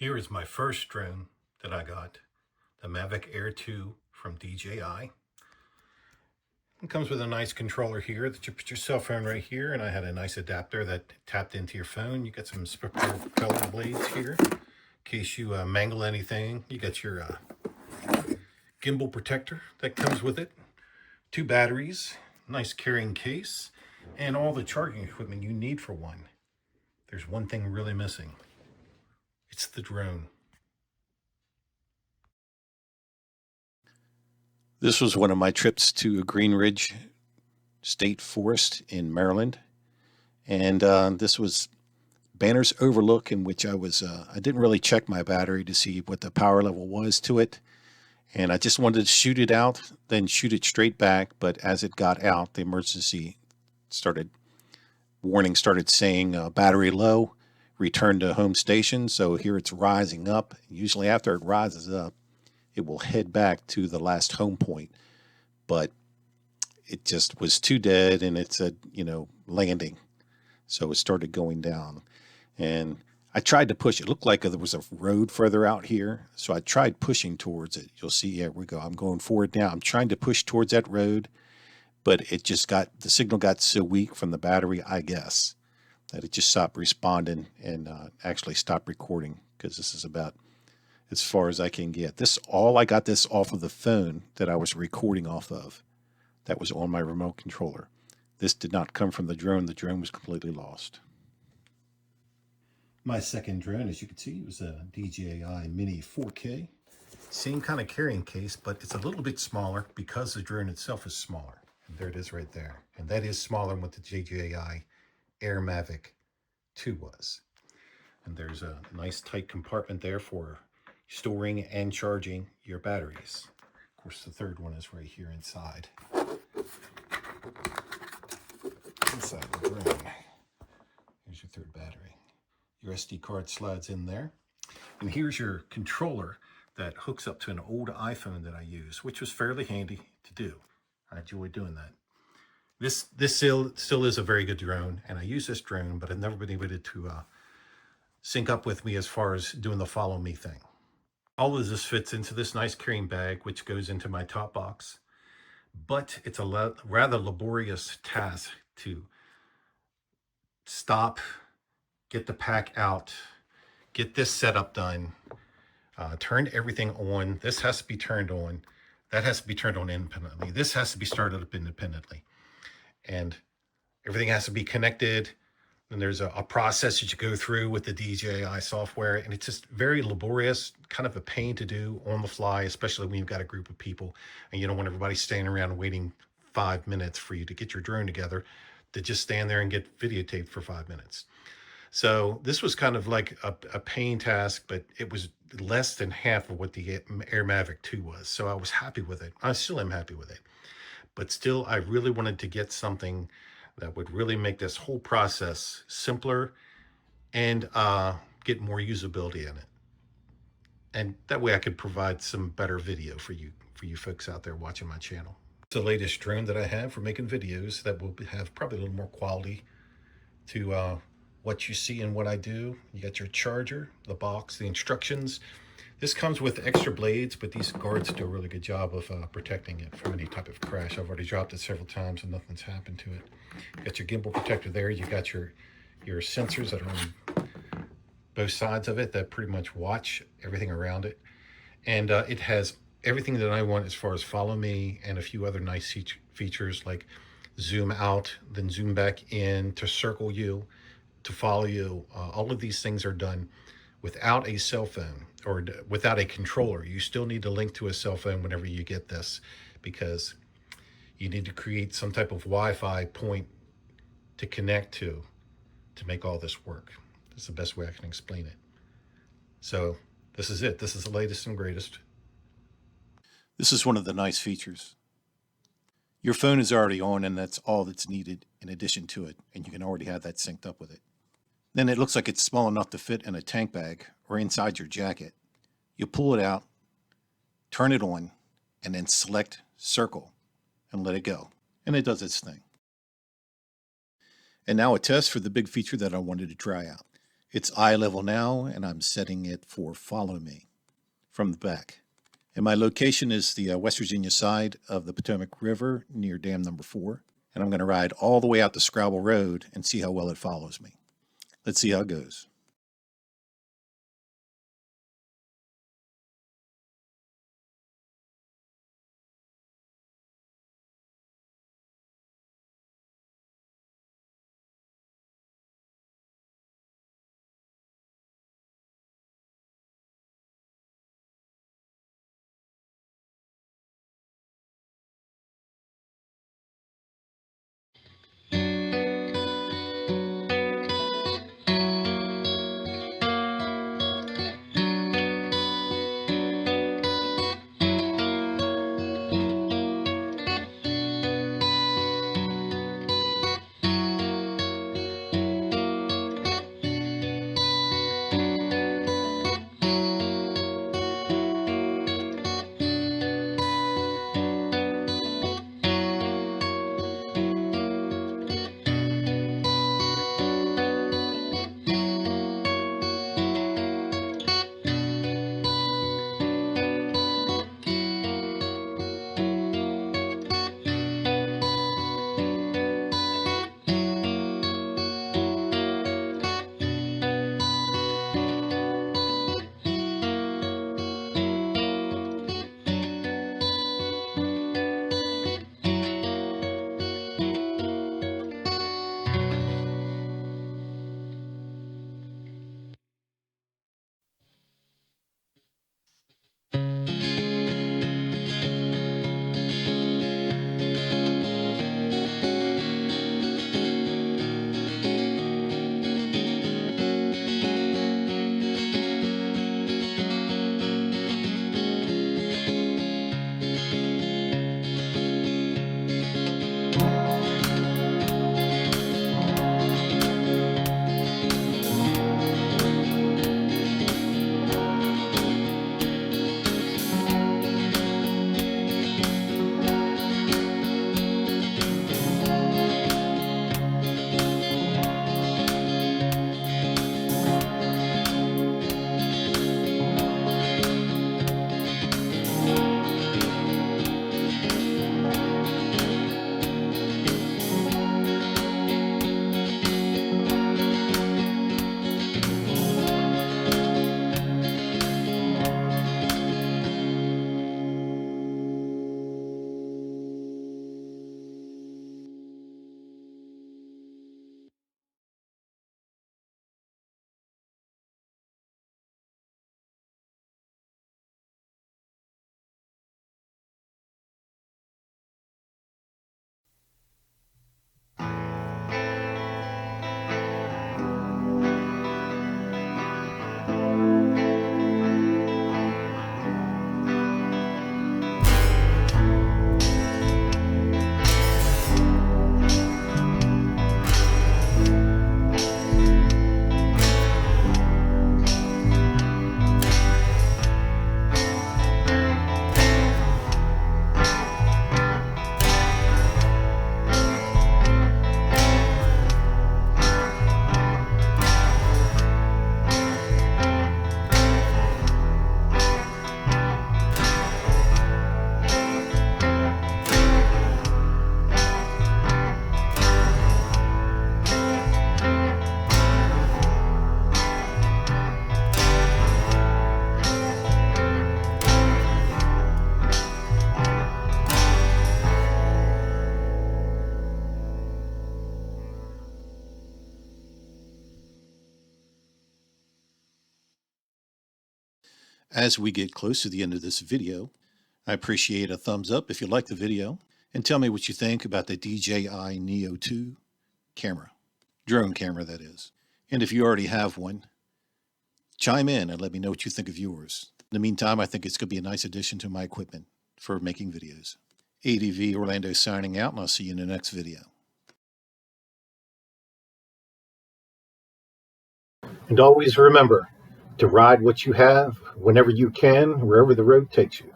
Here is my first drone that I got, the Mavic Air 2 from DJI. It comes with a nice controller here that you put your cell phone right here, and I had a nice adapter that tapped into your phone. You got some propeller blades here in case you mangle anything. You got your gimbal protector that comes with it, 2 batteries, nice carrying case, and all the charging equipment you need for one. There's one thing really missing. It's the drone. This was one of my trips to Green Ridge State Forest in Maryland. And this was Banner's Overlook, in which I didn't really check my battery to see what the power level was to it. And I just wanted to shoot it out, then shoot it straight back. But as it got out, the emergency warning started saying battery low, return to home station. So here it's rising up. Usually after it rises up, it will head back to the last home point. But it just was too dead, and it said, landing. So it started going down. And I tried to push. It looked like there was a road further out here. So I tried pushing towards it. You'll see, here we go. I'm going forward now. I'm trying to push towards that road, but the signal got so weak from the battery, I guess, that it just stopped responding and actually stopped recording, because this is about as far as I can get. I got this off of the phone that I was recording off of. That was on my remote controller. This did not come from the drone. The drone was completely lost. My second drone, as you can see, was a DJI Mini 4K. Same kind of carrying case, but it's a little bit smaller because the drone itself is smaller. And there it is right there. And that is smaller than what the DJI Air Mavic 2 was. And there's a nice tight compartment there for storing and charging your batteries. Of course, the third one is right here inside. Inside the drone. Here's your third battery. Your SD card slides in there. And here's your controller that hooks up to an old iPhone that I use, which was fairly handy to do. I enjoy doing that. This still is a very good drone, and I use this drone, but I've never been able to sync up with me as far as doing the follow me thing. All of this fits into this nice carrying bag, which goes into my top box. But it's a rather laborious task to stop, get the pack out, get this setup done, turn everything on. This has to be turned on. That has to be turned on independently. This has to be started up independently. And everything has to be connected. And there's a process that you go through with the DJI software, and it's just very laborious, kind of a pain to do on the fly, especially when you've got a group of people and you don't want everybody standing around waiting 5 minutes for you to get your drone together, to just stand there and get videotaped for 5 minutes. So this was kind of like a pain task, but it was less than half of what the Air Mavic 2 was. So I was happy with it. I still am happy with it. But still, I really wanted to get something that would really make this whole process simpler and get more usability in it. And that way I could provide some better video for you folks out there watching my channel. It's the latest drone that I have for making videos that will have probably a little more quality to what you see and what I do. You got your charger, the box, the instructions. This comes with extra blades, but these guards do a really good job of protecting it from any type of crash. I've already dropped it several times and nothing's happened to it. You got your gimbal protector there. You got your sensors that are on both sides of it that pretty much watch everything around it. And it has everything that I want as far as follow me and a few other nice features like zoom out, then zoom back in, to circle you, to follow you. All of these things are done without a cell phone or without a controller. You still need to link to a cell phone whenever you get this, because you need to create some type of Wi-Fi point to connect to make all this work. That's the best way I can explain it. So this is it. This is the latest and greatest. This is one of the nice features. Your phone is already on, and that's all that's needed in addition to it, and you can already have that synced up with it. Then it looks like it's small enough to fit in a tank bag or inside your jacket. You pull it out, turn it on, and then select circle and let it go. And it does its thing. And now a test for the big feature that I wanted to try out. It's eye level now, and I'm setting it for follow me from the back. And my location is the West Virginia side of the Potomac River near dam number 4. And I'm going to ride all the way out to Scrabble Road and see how well it follows me. Let's see how it goes. As we get close to the end of this video, I appreciate a thumbs up if you like the video, and tell me what you think about the DJI Neo 2 camera, drone camera that is. And if you already have one, chime in and let me know what you think of yours. In the meantime, I think it's going to be a nice addition to my equipment for making videos. ADV Orlando signing out, and I'll see you in the next video. And always remember to ride what you have whenever you can, wherever the road takes you.